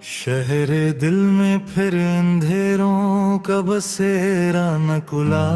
शहर दिल में फिर अंधेरों का बसेरा न खुला।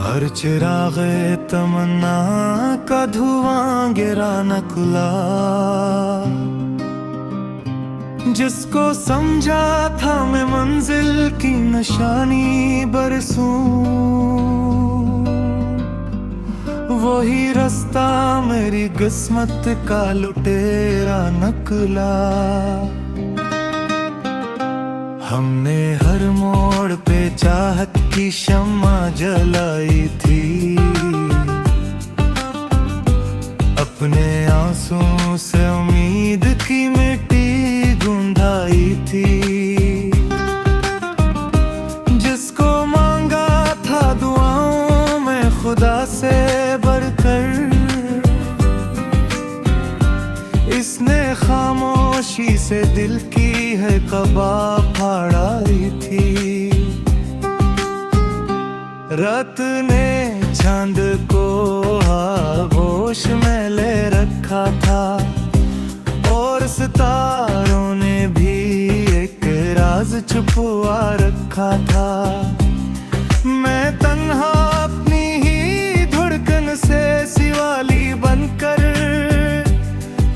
हर चिराग तमन्ना का धुआं गिरा न खुला। जिसको समझा था मैं मंजिल की निशानी बरसूं, वही रास्ता मेरी किस्मत का लुटेरा निकला। हमने हर मोड़ पे चाहत की शम्मा जलाई थी, अपने आंसू से उम्मीद की मिट्टी गूंधाई थी। जिसको मांगा था दुआओं में खुदा से बढ़कर, इसने खामोशी से दिल की है कबाब फाड़ी थी। रात ने चांद को आगोश में ले रखा था, और सितारों ने भी एक राज छुपवा रखा था। मैं तन्हा अपनी ही धड़कन से सिवाली बनकर,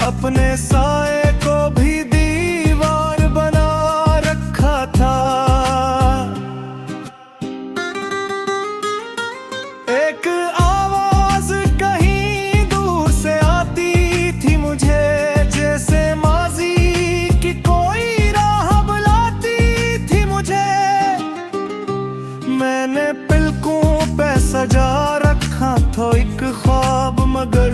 अपने साए को भी दीवार बना रखा था। एक आवाज कहीं दूर से आती थी मुझे, जैसे माजी की कोई राह बुलाती थी मुझे। मैंने पलकों पे सजा रखा था एक ख्वाब, मगर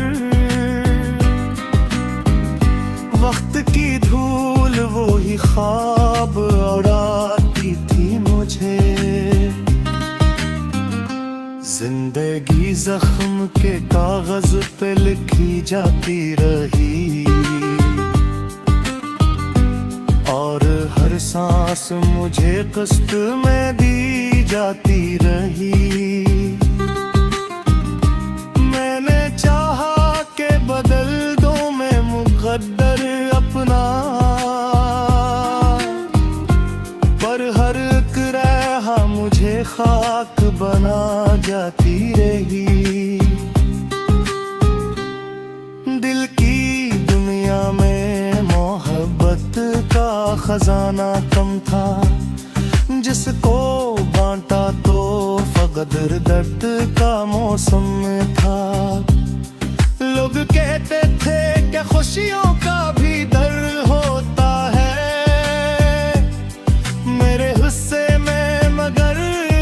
वक्त की धूल वो ही ख्वाब उड़ाती थी मुझे। जिंदगी जख्म के कागज पे लिखी जाती रही, और हर सांस मुझे किस्त में दी जाती रही। मैंने चाहा के बदल दो मैं मुकद्दर अपना, पर हर एक राह मुझे खाक बना जाती रही। दिल की दुनिया में मोहब्बत का खजाना कम था, जिसको बांटा तो फकदर दर्द का मौसम था। लोग कहते थे कि खुशियों का भी दर्द होता है मेरे हिस्से में, मगर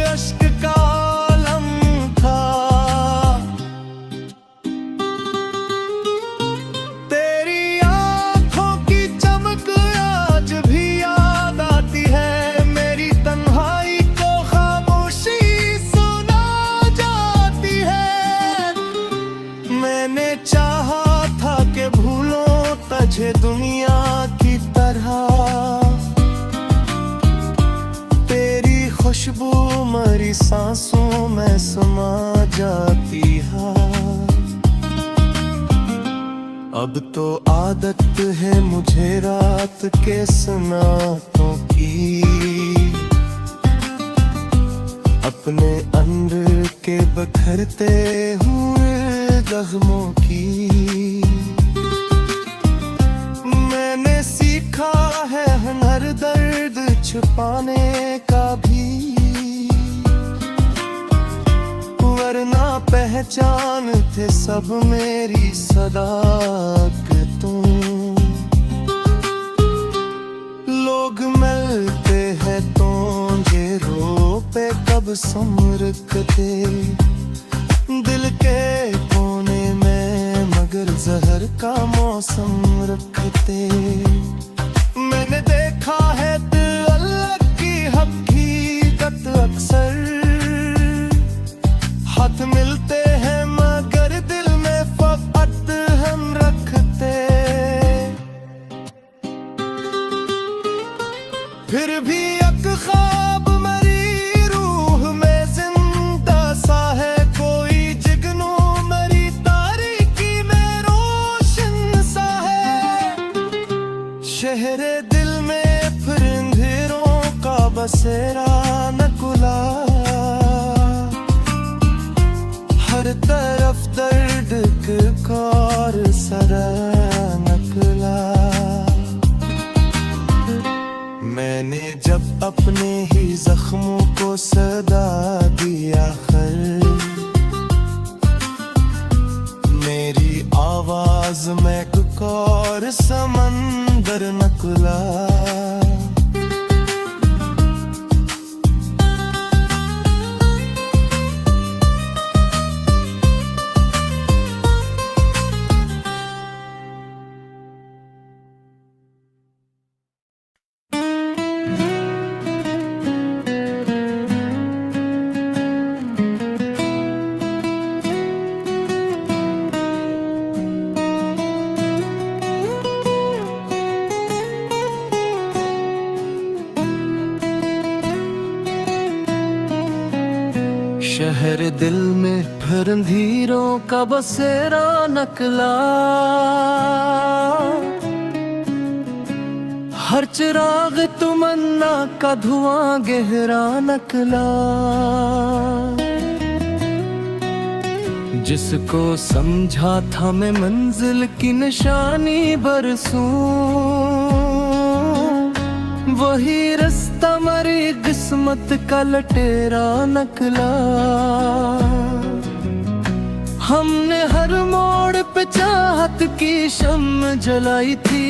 अश्क का आलम था। तेरी आंखों की चमक आज भी याद आती है, मेरी तन्हाई को खामोशी सुना जाती है। मैंने चाहा था कि भूलों तुझे दुनिया की तरह, तेरी खुशबू मेरी सांसों में समा जाती है। अब तो आदत है मुझे रात के सन्नाटों की, अपने अंदर के बखरते हुए जख्मों की। मैंने सीखा है हर दर्द छुपाने का भी, वरना पहचानते सब मेरी सदाकतों। लोग मिलते हैं तो ये रो पे कब सम रखते, दिल के कोने में मगर जहर का मौसम रखते। मैंने देखा है अल्लाह की हकीकत अक्सर, हाथ मिलते हैं मगर दिल में फकत हम रखते। फिर भी एक ख्वाब मेरी रूह में जिंदा सा है, कोई जुगनू मेरी तारीकी में रोशन सा है। बसेरा नकुला, हर तरफ दर्द कौर सरा नकला। मैंने जब अपने ही जख्मों को सदा दिया खर, मेरी आवाज में कौर समंदर नकला। शहर दिल में फिर अंधेरों का बसेरा नकला, हर चिराग तमन्ना का धुआं गहरा नकला। जिसको समझा था मैं मंजिल की निशानी बरसूं, वही रास्ता मरी किस्मत का लटेरा नकला। हमने हर मोड़ पे चाहत की शम्म जलाई थी,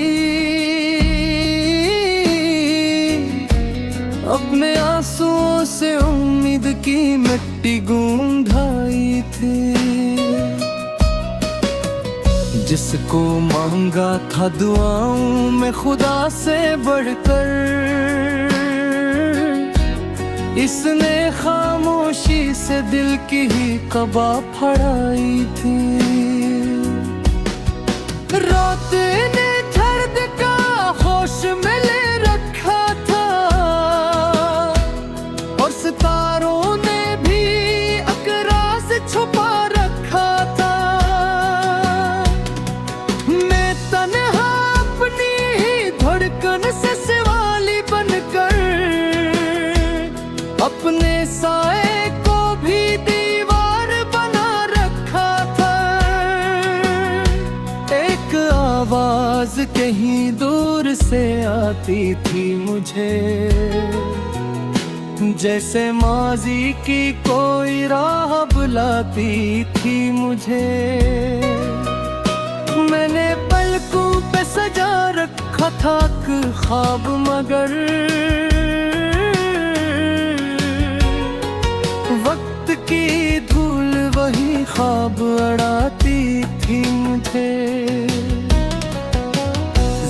अपने आंसुओं से उम्मीद की मिट्टी गूंधाई थी। जिसको मांगा था दुआओं में खुदा से बढ़कर, इसने खामोशी से दिल की ही कबा फड़ाई थी। रोते ने दर्द का होश में ले रखा था, और सितारों ने भी अकरार छुपा रखा था। मैं तन्हा अपनी ही धड़कन से सवाली बनकर, अपने साए को भी दीवार बना रखा था। एक आवाज कहीं दूर से आती थी मुझे, जैसे माजी की कोई राह बुलाती थी मुझे। मैंने पलकों पे सजा रखा था ख्वाब, मगर वक्त की धूल वही ख्वाब अड़ाती थी मुझे।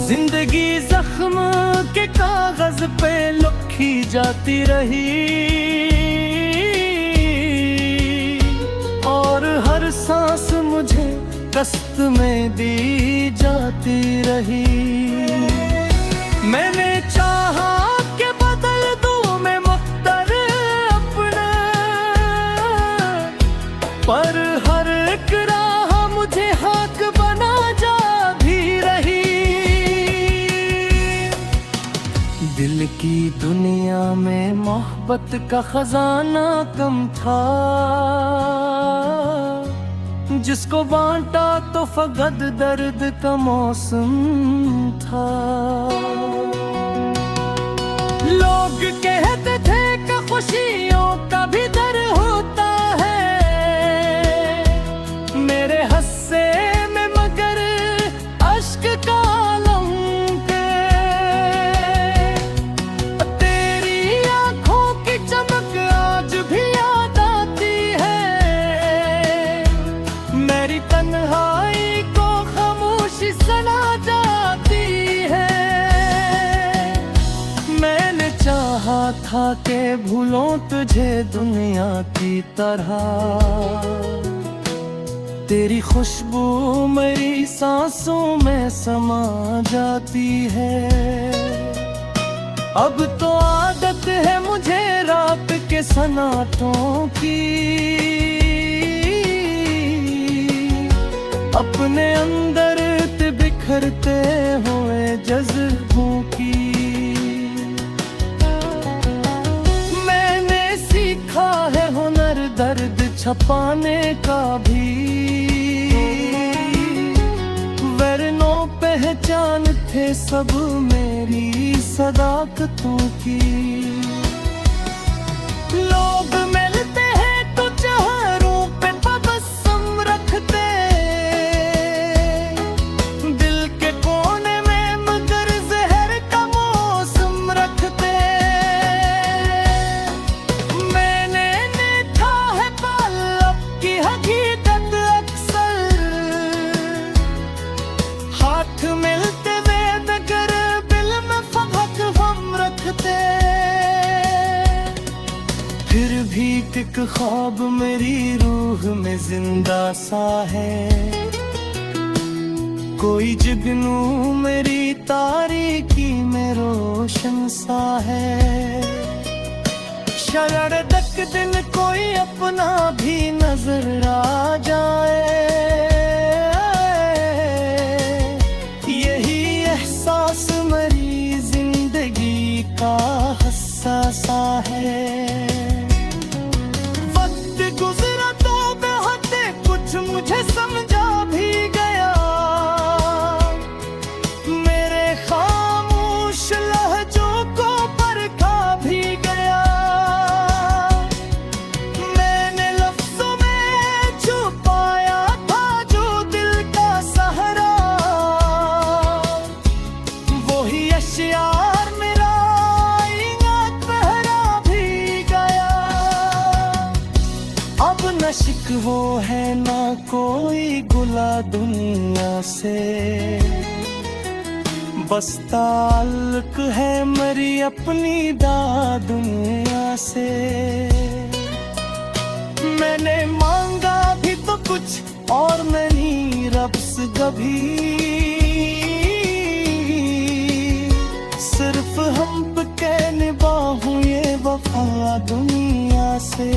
जिंदगी जख्म के कागज पे लिखी जाती रही, और हर सांस मुझे कष्ट में दी जाती रही। मैंने चाहा कि बदल दूं मैं मुख्तर अपना, पर हर एक राह मुझे हक बना जा भी रही। दिल की दुनिया में मोहब्बत का खजाना कम था, जिसको बांटा तो फकत दर्द का मौसम था। लोग कहते थे कि खुशियों का भी दर होता है, मेरे हस्से में मगर अश्क का आलम के। तेरी आंखों की चमक आज भी याद आती है, मेरी तन्हाई को खामोशी सना जाती है। मैंने चाहा था कि भूलों तुझे दुनिया की तरह, तेरी खुशबू मेरी सांसों में समा जाती है। अब तो आदत है मुझे रात के सन्नाटों की, अपने अंदर बिखरते हुए जज्बों की। है हुनर दर्द छपाने का भी, वरनो पहचान थे सब मेरी सदाकतों की। लोग मिलते हैं तो चेहरों पे तबस्सुम रखते, दिल के कोने में मगर जहर का मौसम रखते। मैंने देखा है पल्लव की हकीकत अक्सर, हाथ मिलते वे मगर दिल में फहक हम रखते। फिर भी एक ख्वाब मेरी रूह में जिंदा सा है, कोई जुगनू मेरी तारीकी में रोशन सा है। शरारत दिन कोई अपना भी नजर आ जाए, यही एहसास मेरी जिंदगी का हिस्सा सा है। मुझे समझा भी गया, मेरे खामोश लहजों को परखा भी गया। मैंने लफ्जों में छुपाया था जो दिल का सहारा, वही अशियार मेरा आईना पहरा भी गया। अब न शिकवो है ना कोई गुला दुनिया से, बस ताल्लुक है मेरी अपनी दुनिया से। मैंने मांगा भी तो कुछ और नहीं रब से कभी, सिर्फ हम पे कह निभाऊं ये वफा दुनिया से।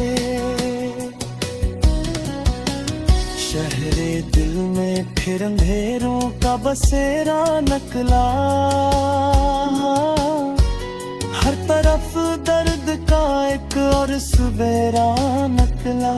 शहरे दिल में फिर अंधेरों का बसेरा नकला, हर तरफ दर्द का एक और सवेरा नकला।